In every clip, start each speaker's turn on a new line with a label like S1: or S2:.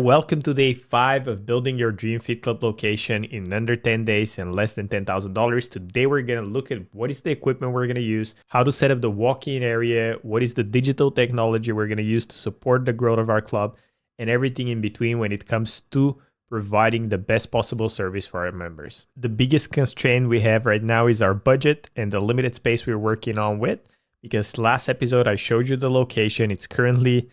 S1: Welcome to day 5 of building your dream fit club location in under 10 days and less than $10,000. Today we're going to look at what is the equipment we're going to use, how to set up the walk-in area, what is the digital technology we're going to use to support the growth of our club, and everything in between when it comes to providing the best possible service for our members. The biggest constraint we have right now is our budget and the limited space we're working on with, because last episode I showed you the location. It's currently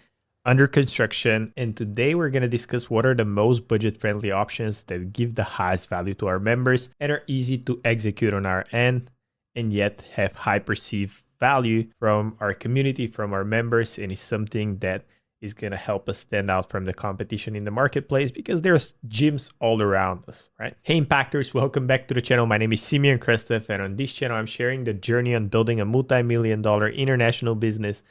S1: under construction, and today we're going to discuss what are the most budget-friendly options that give the highest value to our members and are easy to execute on our end and yet have high perceived value from our community, from our members, and is something that is going to help us stand out from the competition in the marketplace because there's gyms all around us, right? Hey Impactors, welcome back to the channel. My name is Simeon Krastev, and on this channel I'm sharing the journey on building a multi-million-dollar international business,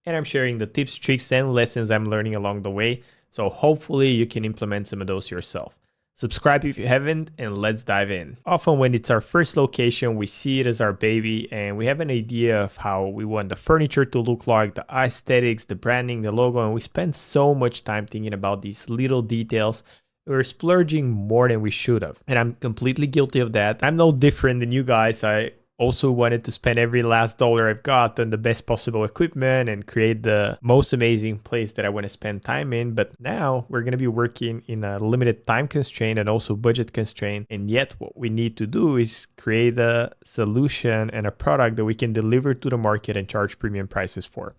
S1: and I'm sharing the tips, tricks, and lessons I'm learning along the way. So hopefully you can implement some of those yourself. Subscribe if you haven't, and let's dive in. Often when it's our first location, we see it as our baby and we have an idea of how we want the furniture to look like, the aesthetics, the branding, the logo, and we spend so much time thinking about these little details. We're splurging more than we should have. And I'm completely guilty of that. I'm no different than you guys. I also wanted to spend every last dollar I've got on the best possible equipment and create the most amazing place that I want to spend time in. But now we're going to be working in a limited time constraint and also budget constraint. And yet what we need to do is create a solution and a product that we can deliver to the market and charge premium prices for.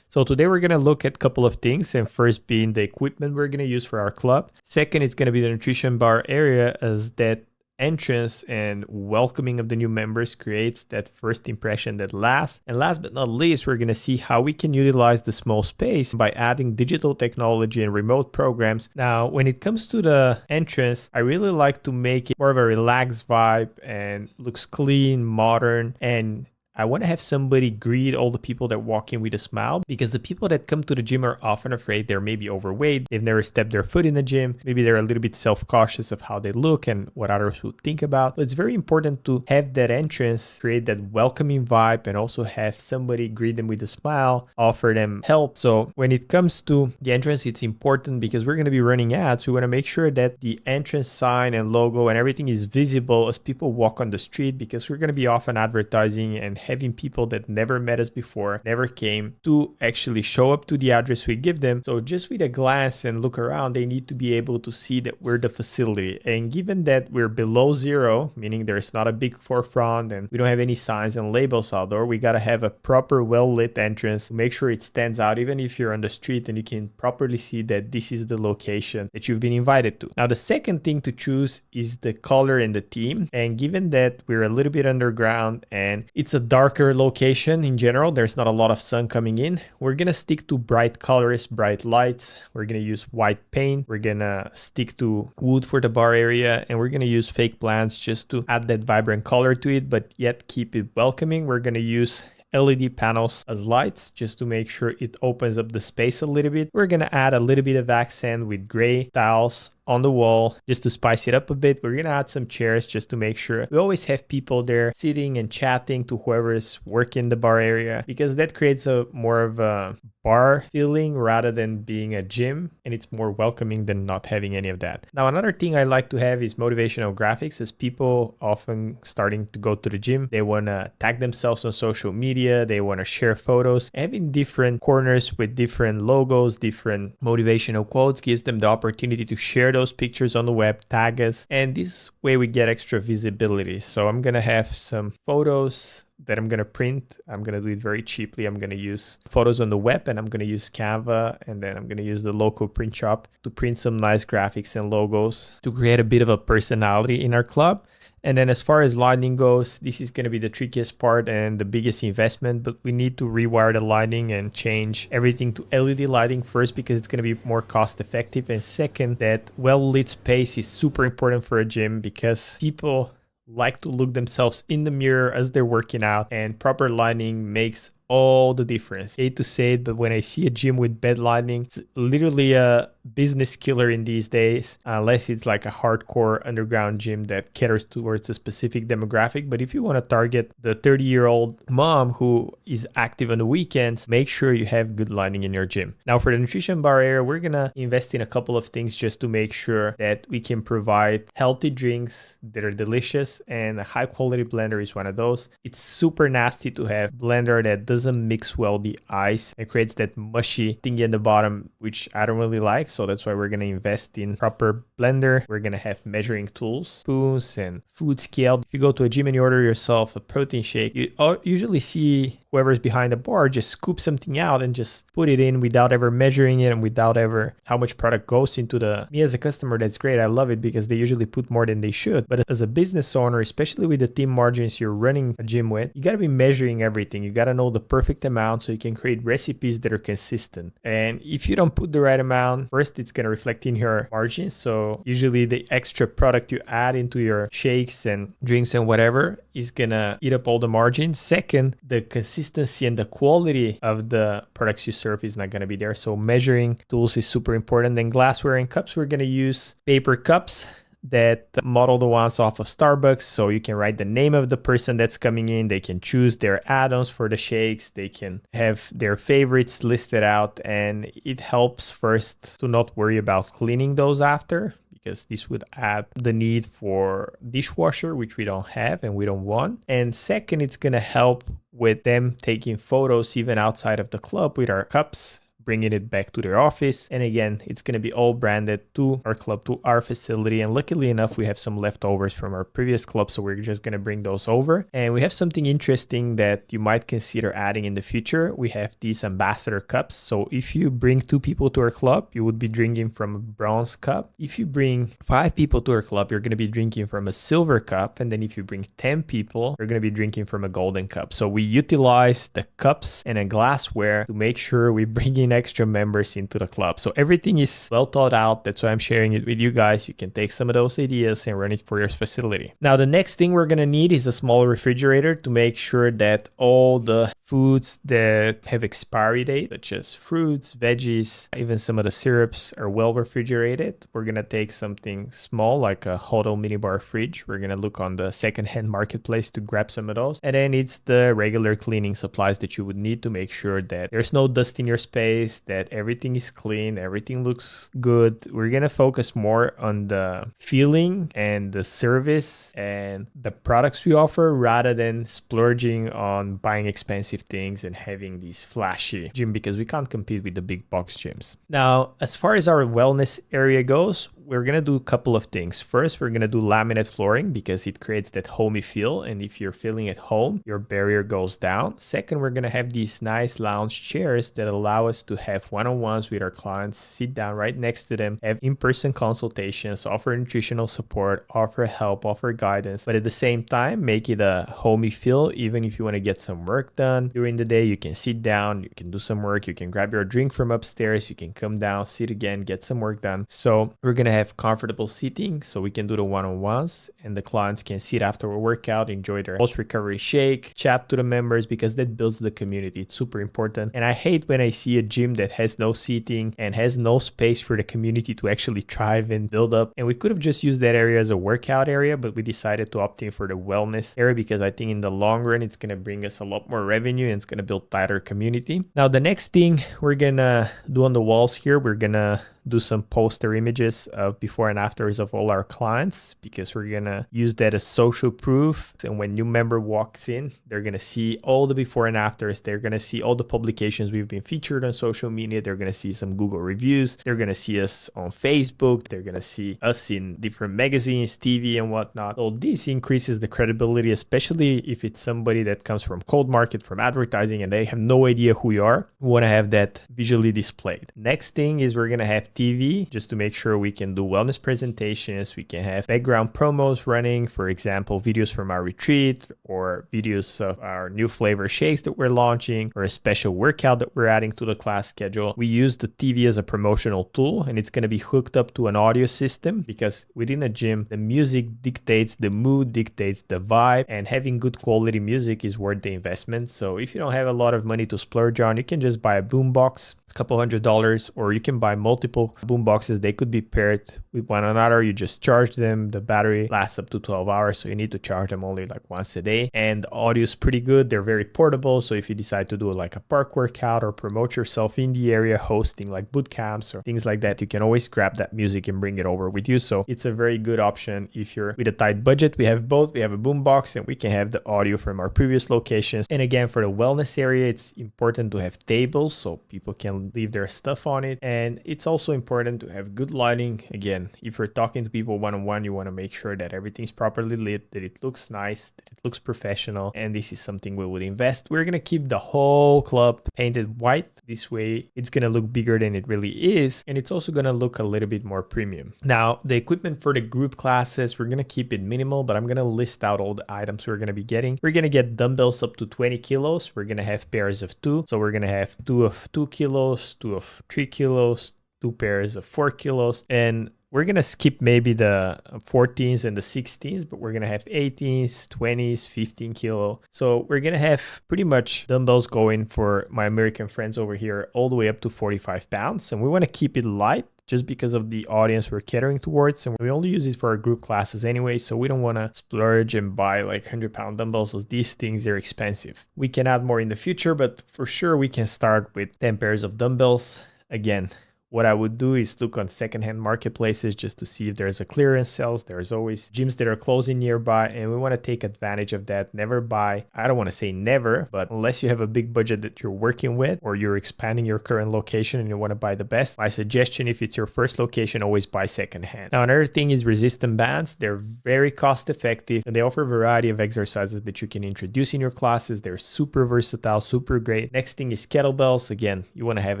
S1: So today we're going to look at a couple of things, and first being the equipment we're going to use for our club. Second, it's going to be the nutrition bar area, as that entrance and welcoming of the new members creates that first impression that lasts. And last but not least, we're going to see how we can utilize the small space by adding digital technology and remote programs. Now, when it comes to the entrance, I really like to make it more of a relaxed vibe and looks clean, modern, and I want to have somebody greet all the people that walk in with a smile, because the people that come to the gym are often afraid they're maybe overweight. They've never stepped their foot in the gym. Maybe they're a little bit self-cautious of how they look and what others would think about. But it's very important to have that entrance, create that welcoming vibe, and also have somebody greet them with a smile, offer them help. So when it comes to the entrance, it's important because we're going to be running ads. We want to make sure that the entrance sign and logo and everything is visible as people walk on the street, because we're going to be often advertising and having people that never met us before, never came, to actually show up to the address we give them. So just with a glance and look around, they need to be able to see that we're the facility. And given that we're below zero, meaning there's not a big forefront and we don't have any signs and labels outdoor, we got to have a proper well-lit entrance to make sure it stands out even if you're on the street and you can properly see that this is the location that you've been invited to. Now, the second thing to choose is the color and the theme. And given that we're a little bit underground and it's a darker location in general, there's not a lot of sun coming in, we're gonna stick to bright colors, bright lights. We're gonna use white paint. We're gonna stick to wood for the bar area, and we're gonna use fake plants just to add that vibrant color to it, but yet keep it welcoming. We're gonna use LED panels as lights just to make sure it opens up the space a little bit. We're gonna add a little bit of accent with gray tiles on the wall just to spice it up a bit. We're gonna add some chairs just to make sure we always have people there sitting and chatting to whoever is working the bar area, because that creates a more of a bar feeling rather than being a gym, and it's more welcoming than not having any of that. Now, another thing I like to have is motivational graphics, as people often starting to go to the gym, they want to tag themselves on social media, they want to share photos. Having different corners with different logos, different motivational quotes gives them the opportunity to share those pictures on the web, tag us, and this way we get extra visibility. So I'm gonna have some photos that I'm gonna print. I'm gonna do it very cheaply. I'm gonna use photos on the web, and I'm gonna use Canva, and then I'm gonna use the local print shop to print some nice graphics and logos to create a bit of a personality in our club. And then as far as lighting goes, this is going to be the trickiest part and the biggest investment, but we need to rewire the lighting and change everything to LED lighting first, because it's going to be more cost effective. And second, that well-lit space is super important for a gym, because people like to look themselves in the mirror as they're working out, and proper lighting makes all the difference. I hate to say it, but when I see a gym with bad lighting, it's literally a business killer in these days, unless it's like a hardcore underground gym that caters towards a specific demographic. But if you want to target the 30-year-old mom who is active on the weekends, make sure you have good lighting in your gym. Now for the nutrition bar area, we're gonna invest in a couple of things just to make sure that we can provide healthy drinks that are delicious, and a high quality blender is one of those. It's super nasty to have blender that doesn't mix well the ice and creates that mushy thingy at the bottom, which I don't really like. So that's why we're gonna invest in proper blender. We're gonna have measuring tools, spoons, and food scale. If you go to a gym and you order yourself a protein shake, you usually see whoever's behind the bar just scoop something out and just put it in without ever measuring it and without ever how much product goes into me as a customer. That's great. I love it because they usually put more than they should. But as a business owner, especially with the team margins you're running a gym with, you got to be measuring everything. You got to know the perfect amount so you can create recipes that are consistent. And if you don't put the right amount, first, it's going to reflect in your margins. So usually the extra product you add into your shakes and drinks and whatever is going to eat up all the margins. Second, the consistency and the quality of the products you serve is not going to be there. So measuring tools is super important. Then glassware and cups, we're going to use paper cups that model the ones off of Starbucks. So you can write the name of the person that's coming in. They can choose their add-ons for the shakes. They can have their favorites listed out. And it helps first to not worry about cleaning those after, because this would add the need for dishwasher, which we don't have and we don't want. And second, it's going to help with them taking photos even outside of the club with our cups, bringing it back to their office. And again, it's going to be all branded to our club, to our facility. And luckily enough, we have some leftovers from our previous club, so we're just going to bring those over. And we have something interesting that you might consider adding in the future. We have these ambassador cups. So if you bring 2 people to our club, you would be drinking from a bronze cup. If you bring 5 people to our club, you're going to be drinking from a silver cup. And then if you bring 10 people, you're going to be drinking from a golden cup. So we utilize the cups and a glassware to make sure we bring in extra members into the club. So everything is well thought out. That's why I'm sharing it with you guys. You can take some of those ideas and run it for your facility. Now, the next thing we're going to need is a small refrigerator to make sure that all the foods that have expiry date, such as fruits, veggies, even some of the syrups, are well refrigerated. We're going to take something small like a Hotel minibar fridge. We're going to look on the secondhand marketplace to grab some of those. And then it's the regular cleaning supplies that you would need to make sure that there's no dust in your space, that everything is clean, everything looks good. We're going to focus more on the feeling and the service and the products we offer rather than splurging on buying expensive things and having these flashy gym, because we can't compete with the big box gyms. Now, as far as our wellness area goes, we're going to do a couple of things. First, we're going to do laminate flooring because it creates that homey feel. And if you're feeling at home, your barrier goes down. Second, we're going to have these nice lounge chairs that allow us to have one-on-ones with our clients, sit down right next to them, have in-person consultations, offer nutritional support, offer help, offer guidance, but at the same time, make it a homey feel. Even if you want to get some work done during the day, you can sit down, you can do some work, you can grab your drink from upstairs, you can come down, sit again, get some work done. So we're going to have comfortable seating so we can do the one-on-ones, and the clients can sit after a workout, enjoy their post-recovery shake, chat to the members, because that builds the community. It's super important. And I hate when I see a gym that has no seating and has no space for the community to actually thrive and build up. And we could have just used that area as a workout area, but we decided to opt in for the wellness area because I think in the long run, it's going to bring us a lot more revenue and it's going to build tighter community. Now, the next thing we're going to do on the walls here, we're going to do some poster images of before and afters of all our clients, because we're going to use that as social proof. And when new member walks in, they're going to see all the before and afters. They're going to see all the publications we've been featured on social media. They're going to see some Google reviews. They're going to see us on Facebook. They're going to see us in different magazines, TV and whatnot. So this increases the credibility, especially if it's somebody that comes from cold market, from advertising, and they have no idea who you are. We want to have that visually displayed. Next thing is we're going to have TV, just to make sure we can do wellness presentations. We can have background promos running, for example, videos from our retreat or videos of our new flavor shakes that we're launching or a special workout that we're adding to the class schedule. We use the TV as a promotional tool, and it's going to be hooked up to an audio system, because within a gym, the music dictates the mood, dictates the vibe, and having good quality music is worth the investment. So if you don't have a lot of money to splurge on, you can just buy a boombox. It's a couple $100, or you can buy multiple multiple boom boxes. They could be paired with one another. You just charge them. The battery lasts up to 12 hours, so you need to charge them only like once a day. And the audio is pretty good. They're very portable, so if you decide to do like a park workout or promote yourself in the area, hosting like boot camps or things like that, you can always grab that music and bring it over with you. So it's a very good option if you're with a tight budget. We have both. We have a boom box and we can have the audio from our previous locations. And again, for the wellness area, it's important to have tables so people can leave their stuff on it. And it's also important to have good lighting. Again, if you're talking to people one-on-one, you want to make sure that everything's properly lit, that it looks nice, that it looks professional. And this is something we would invest. We're going to keep the whole club painted white. This way, it's going to look bigger than it really is. And it's also going to look a little bit more premium. Now, the equipment for the group classes, we're going to keep it minimal, but I'm going to list out all the items we're going to be getting. We're going to get dumbbells up to 20 kilos. We're going to have pairs of 2. So we're going to have 2 of 2 kilos, 2 of 3 kilos, 2 pairs of 4 kilos. And we're going to skip maybe the 14s and the 16s, but we're going to have 18s, 20s, 15 kilo. So we're going to have pretty much dumbbells going for my American friends over here all the way up to 45 pounds. And we want to keep it light just because of the audience we're catering towards. And we only use it for our group classes anyway, so we don't want to splurge and buy like 100-pound dumbbells. So these things, they're expensive. We can add more in the future, but for sure we can start with 10 pairs of dumbbells. Again, what I would do is look on secondhand marketplaces just to see if there's a clearance sales. There's always gyms that are closing nearby, and we want to take advantage of that. Never buy. I don't want to say never, but unless you have a big budget that you're working with or you're expanding your current location and you want to buy the best, my suggestion, if it's your first location, always buy secondhand. Now, another thing is resistant bands. They're very cost effective and they offer a variety of exercises that you can introduce in your classes. They're super versatile, super great. Next thing is kettlebells. Again, you want to have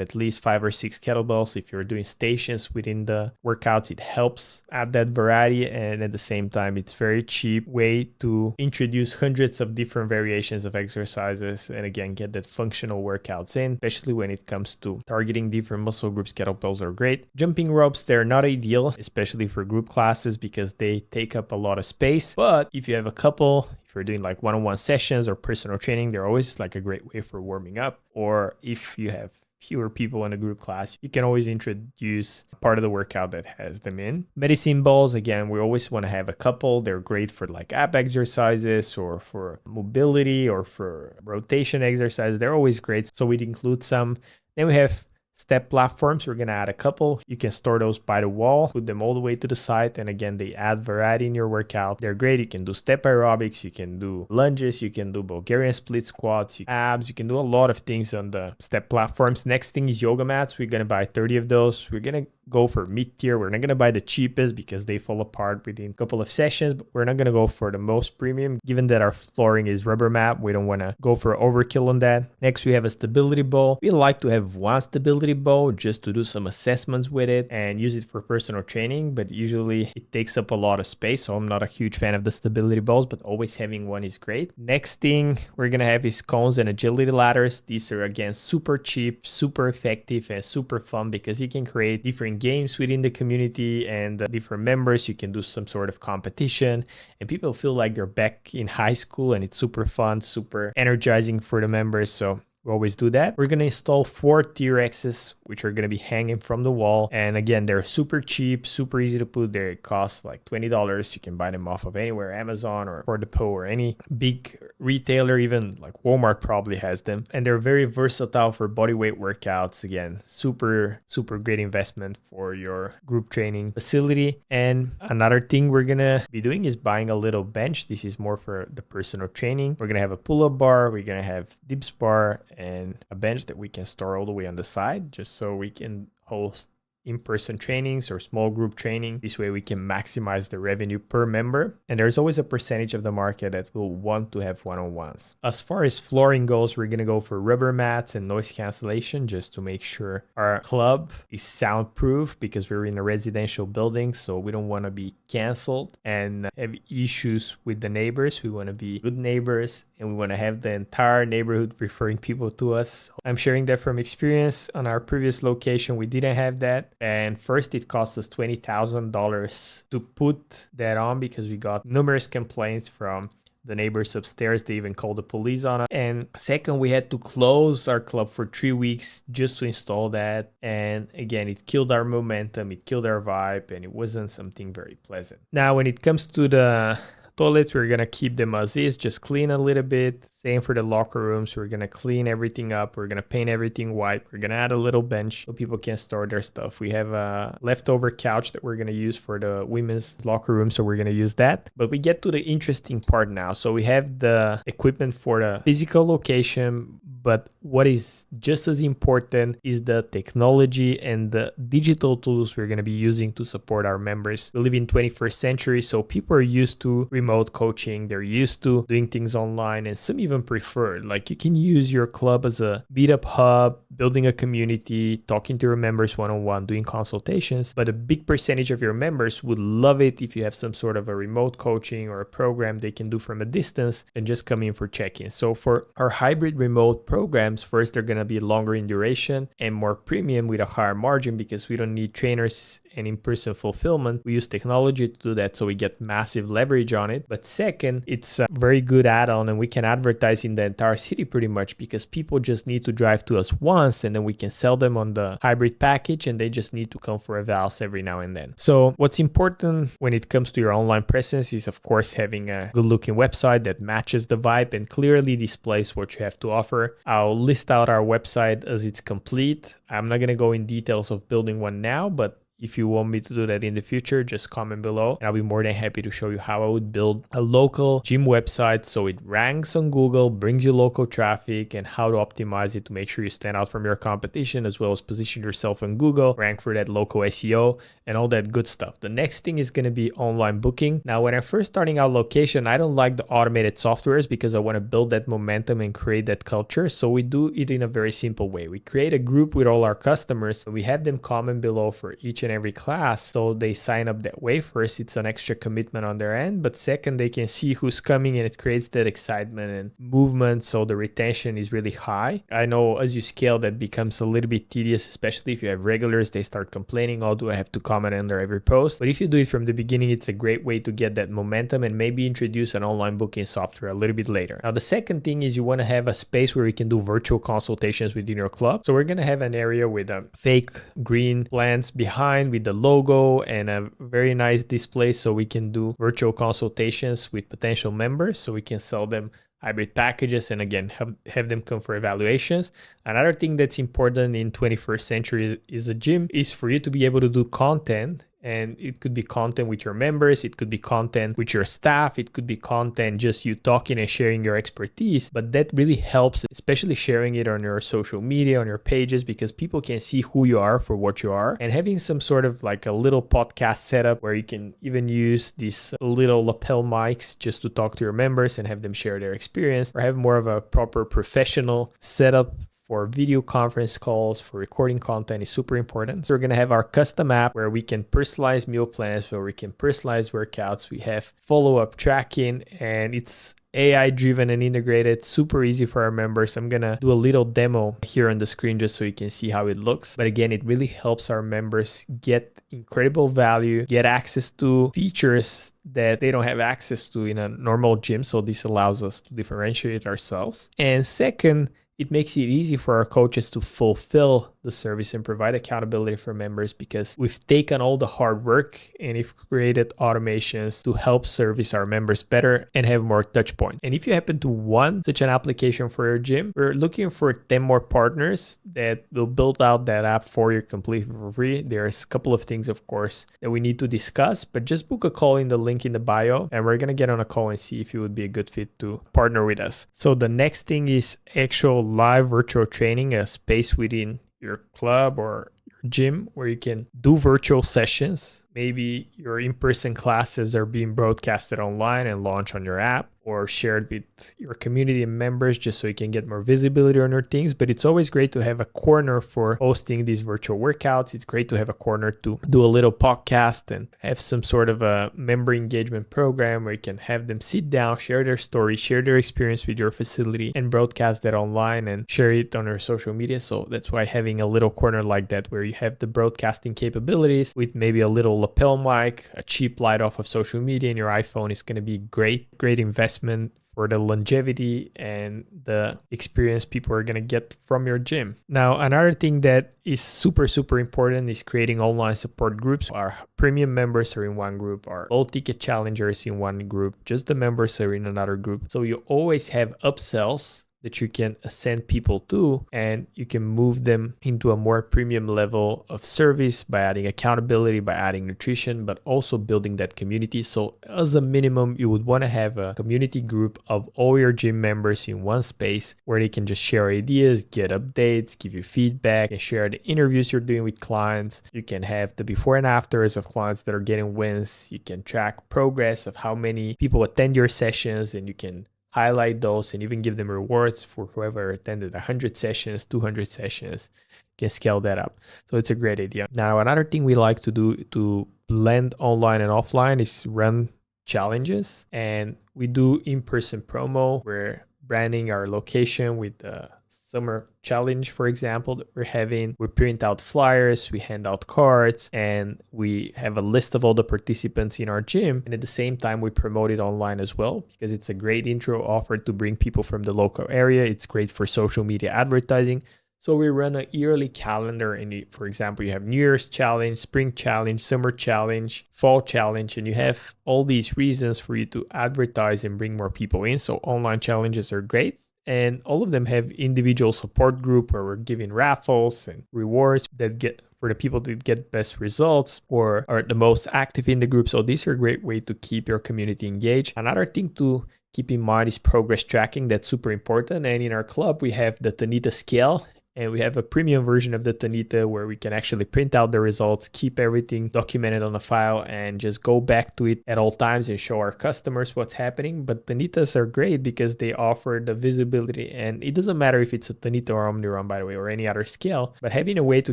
S1: at least 5 or 6 kettlebells. If you're doing stations within the workouts, it helps add that variety, and at the same time it's very cheap way to introduce hundreds of different variations of exercises and again get that functional workouts in, especially when it comes to targeting different muscle groups. Kettlebells are great. Jumping ropes, they're not ideal, especially for group classes because they take up a lot of space, but if you have a couple, if you're doing like one-on-one sessions or personal training, they're always like a great way for warming up. Or if you have fewer people in a group class, you can always introduce part of the workout that has them in. Medicine balls, again, we always want to have a couple. They're great for like ab exercises or for mobility or for rotation exercises. They're always great, so we'd include some. Then we have step platforms. We're going to add a couple. You can store those by the wall, put them all the way to the side. And again, they add variety in your workout. They're great. You can do step aerobics. You can do lunges. You can do Bulgarian split squats, abs. You can do a lot of things on the step platforms. Next thing is yoga mats. We're going to buy 30 of those. We're going to go for mid-tier. We're not going to buy the cheapest because they fall apart within a couple of sessions, but we're not going to go for the most premium. Given that our flooring is rubber mat, we don't want to go for overkill on that. Next, we have a stability ball. We like to have one stability ball just to do some assessments with it and use it for personal training, but usually it takes up a lot of space, so I'm not a huge fan of the stability balls, but always having one is great. Next thing we're going to have is cones and agility ladders. These are again super cheap, super effective, and super fun because you can create different games within the community and different members. You can do some sort of competition and people feel like they're back in high school, and it's super fun, super energizing for the members. So we always do that. We're going to install 4 T-Rexes, which are going to be hanging from the wall. And again, they're super cheap, super easy to put. They cost like $20. You can buy them off of anywhere, Amazon or For Depot or any big retailer, even like Walmart probably has them. And they're very versatile for bodyweight workouts. Again, super, super great investment for your group training facility. And another thing we're going to be doing is buying a little bench. This is more for the personal training. We're going to have a pull-up bar. We're going to have dips bar and a bench that we can store all the way on the side just so we can host in-person trainings or small group training. This way we can maximize the revenue per member. And there's always a percentage of the market that will want to have one-on-ones. As far as flooring goes, we're going to go for rubber mats and noise cancellation just to make sure our club is soundproof because we're in a residential building. So we don't want to be canceled and have issues with the neighbors. We want to be good neighbors and we want to have the entire neighborhood referring people to us. I'm sharing that from experience. On our previous location, we didn't have that. And first, it cost us $20,000 to put that on because we got numerous complaints from The neighbors upstairs, they even called the police on us. And second, we had to close our club for 3 weeks just to install that. And again, it killed our momentum, it killed our vibe, and it wasn't something very pleasant. Now, when it comes to the toilets, we're gonna keep them as is, just clean a little bit. Same for the locker rooms. We're gonna clean everything up. We're gonna paint everything white. We're gonna add a little bench so people can store their stuff. We have a leftover couch that we're gonna use for the women's locker room, so we're gonna use that. But we get to the interesting part now. So we have the equipment for the physical location, but what is just as important is the technology and the digital tools we're going to be using to support our members. We live in 21st century, so people are used to remote coaching. They're used to doing things online, and some even prefer. Like, you can use your club as a meetup hub, building a community, talking to your members one-on-one, doing consultations. But a big percentage of your members would love it if you have some sort of a remote coaching or a program they can do from a distance and just come in for check-in. So for our hybrid remote programs, first, they're going to be longer in duration and more premium with a higher margin because we don't need trainers and in-person fulfillment. We use technology to do that, so we get massive leverage on it. But second, it's a very good add-on, and we can advertise in the entire city pretty much because people just need to drive to us once, and then we can sell them on the hybrid package, and they just need to come for evals every now and then. So what's important when it comes to your online presence is, of course, having a good-looking website that matches the vibe and clearly displays what you have to offer. I'll list out our website as it's complete. I'm not going to go in details of building one now, but if you want me to do that in the future, just comment below and I'll be more than happy to show you how I would build a local gym website so it ranks on Google, brings you local traffic, and how to optimize it to make sure you stand out from your competition, as well as position yourself on Google, rank for that local SEO and all that good stuff. The next thing is going to be online booking. Now, when I'm first starting out location, I don't like the automated softwares because I want to build that momentum and create that culture. So we do it in a very simple way. We create a group with all our customers. We have them comment below for each and every class, so they sign up that way. First, it's an extra commitment on their end, but second, they can see who's coming and it creates that excitement and movement, so the retention is really high. I know as you scale, that becomes a little bit tedious, especially if you have regulars. They start complaining, oh, do I have to comment under every post? But if you do it from the beginning, it's a great way to get that momentum and maybe introduce an online booking software a little bit later. Now, the second thing is you want to have a space where you can do virtual consultations within your club. So we're going to have an area with a fake green plants behind with the logo and a very nice display, so we can do virtual consultations with potential members, so we can sell them hybrid packages and again have them come for evaluations. Another thing that's important in 21st century is a gym is for you to be able to do content. And it could be content with your members, it could be content with your staff, it could be content just you talking and sharing your expertise. But that really helps, especially sharing it on your social media, on your pages, because people can see who you are for what you are. And having some sort of like a little podcast setup where you can even use these little lapel mics just to talk to your members and have them share their experience, or have more of a proper professional setup for video conference calls, for recording content is super important. So we're going to have our custom app where we can personalize meal plans, where we can personalize workouts. We have follow-up tracking, and it's AI driven and integrated, super easy for our members. I'm gonna do a little demo here on the screen just so you can see how it looks. But again, it really helps our members get incredible value, get access to features that they don't have access to in a normal gym. So this allows us to differentiate ourselves. And second, it makes it easy for our coaches to fulfill the service and provide accountability for members, because we've taken all the hard work and we've created automations to help service our members better and have more touch points. And if you happen to want such an application for your gym, we're looking for 10 more partners that will build out that app for you completely for free. There's a couple of things, of course, that we need to discuss, but just book a call in the link in the bio and we're going to get on a call and see if you would be a good fit to partner with us. So the next thing is actual live virtual training, a space within your club or your gym where you can do virtual sessions. Maybe your in-person classes are being broadcasted online and launched on your app, or shared with your community and members just so you can get more visibility on your things. But it's always great to have a corner for hosting these virtual workouts. It's great to have a corner to do a little podcast and have some sort of a member engagement program where you can have them sit down, share their story, share their experience with your facility, and broadcast that online and share it on your social media. So that's why having a little corner like that where you have the broadcasting capabilities with maybe a little lapel mic, a cheap light off of social media, and your iPhone is going to be great investment for the longevity and the experience people are going to get from your gym. Now, another thing that is super important is creating online support groups. Our premium members are in one group, our low ticket challengers in one group, just the members are in another group. So you always have upsells that you can ascend people to, and you can move them into a more premium level of service by adding accountability, by adding nutrition, but also building that community. So as a minimum, you would want to have a community group of all your gym members in one space where they can just share ideas, get updates, give you feedback, and share the interviews you're doing with clients. You can have the before and afters of clients that are getting wins. You can track progress of how many people attend your sessions, and you can highlight those and even give them rewards for whoever attended 100 sessions, 200 sessions. You can scale that up. So it's a great idea. Now, another thing we like to do to blend online and offline is run challenges. And we do in-person promo. We're branding our location with the summer challenge, for example, that we're having. We print out flyers, we hand out cards, and we have a list of all the participants in our gym. And at the same time, we promote it online as well, because it's a great intro offer to bring people from the local area. It's great for social media advertising. So we run a yearly calendar, and for example, you have New Year's challenge, spring challenge, summer challenge, fall challenge, and you have all these reasons for you to advertise and bring more people in. So online challenges are great. And all of them have individual support group where we're giving raffles and rewards that get for the people that get best results or are the most active in the group. So these are a great way to keep your community engaged. Another thing to keep in mind is progress tracking. That's super important. And in our club, we have the Tanita scale. And we have a premium version of the Tanita where we can actually print out the results, keep everything documented on a file, and just go back to it at all times and show our customers what's happening. But Tanitas are great because they offer the visibility, and it doesn't matter if it's a Tanita or Omnirun, by the way, or any other scale, but having a way to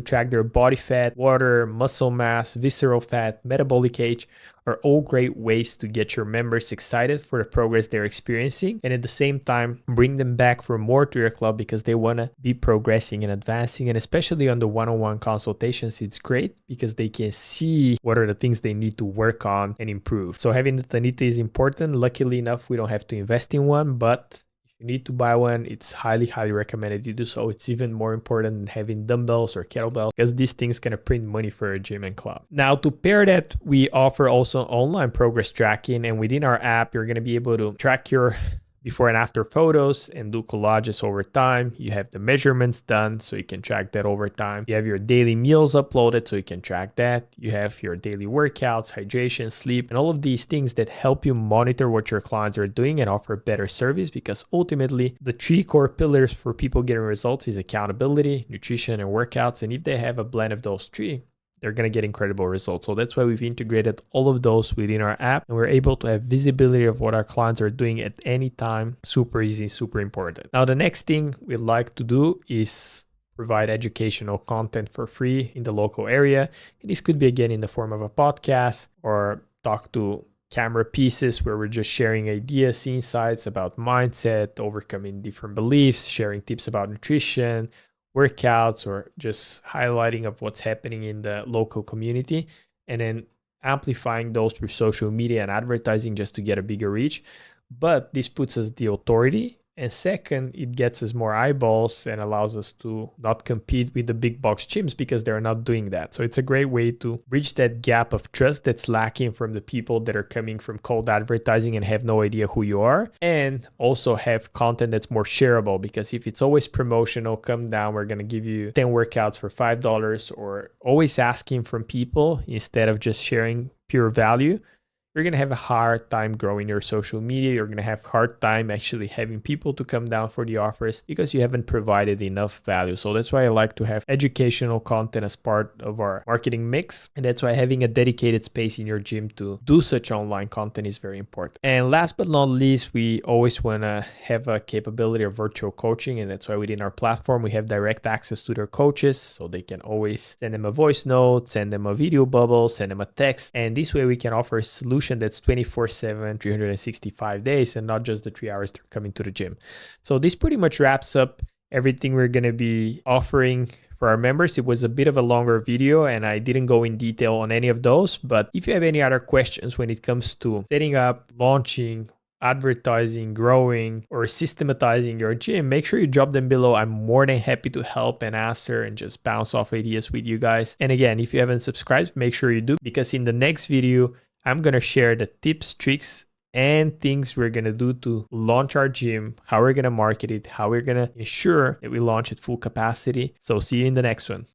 S1: track their body fat, water, muscle mass, visceral fat, metabolic age are all great ways to get your members excited for the progress they're experiencing, and at the same time bring them back for more to your club because they want to be progressing and advancing. And especially on the one-on-one consultations, it's great because they can see what are the things they need to work on and improve. So having the Tanita is important. Luckily enough, we don't have to invest in one, but you need to buy one. It's highly recommended you do so. It's even more important than having dumbbells or kettlebells because these things gonna print money for a gym and club. Now, to pair that, we offer also online progress tracking, and within our app, you're gonna be able to track your before and after photos and do collages over time. You have the measurements done, so you can track that over time. You have your daily meals uploaded, so you can track that. You have your daily workouts, hydration, sleep, and all of these things that help you monitor what your clients are doing and offer better service, because ultimately the 3 core pillars for people getting results is accountability, nutrition, and workouts. And if they have a blend of those 3, they're going to get incredible results. So that's why we've integrated all of those within our app, and we're able to have visibility of what our clients are doing at any time. Super easy, super important. Now, the next thing we'd like to do is provide educational content for free in the local area. And this could be, again, in the form of a podcast or talk to camera pieces where we're just sharing ideas, insights about mindset, overcoming different beliefs, sharing tips about nutrition, workouts, or just highlighting of what's happening in the local community, and then amplifying those through social media and advertising just to get a bigger reach. But this puts us the authority, and second, it gets us more eyeballs and allows us to not compete with the big box gyms because they're not doing that. So it's a great way to bridge that gap of trust that's lacking from the people that are coming from cold advertising and have no idea who you are, and also have content that's more shareable, because if it's always promotional, come down, we're going to give you 10 workouts for $5, or always asking from people instead of just sharing pure value, you're going to have a hard time growing your social media. You're going to have a hard time actually having people to come down for the offers because you haven't provided enough value. So that's why I like to have educational content as part of our marketing mix. And that's why having a dedicated space in your gym to do such online content is very important. And last but not least, we always want to have a capability of virtual coaching. And that's why within our platform, we have direct access to their coaches. So they can always send them a voice note, send them a video bubble, send them a text. And this way we can offer a solution that's 24/7, 365 days, and not just the 3 hours they're coming to the gym. So this pretty much wraps up everything we're going to be offering For our members, it was a bit of a longer video and I didn't go in detail on any of those. But if you have any other questions when it comes to setting up, launching, advertising, growing, or systematizing your gym, make sure you drop them below. I'm more than happy to help and answer and just bounce off ideas with you guys. And again, if you haven't subscribed, make sure you do, because in the next video, I'm going to share the tips, tricks, and things we're going to do to launch our gym, how we're going to market it, how we're going to ensure that we launch at full capacity. So see you in the next one.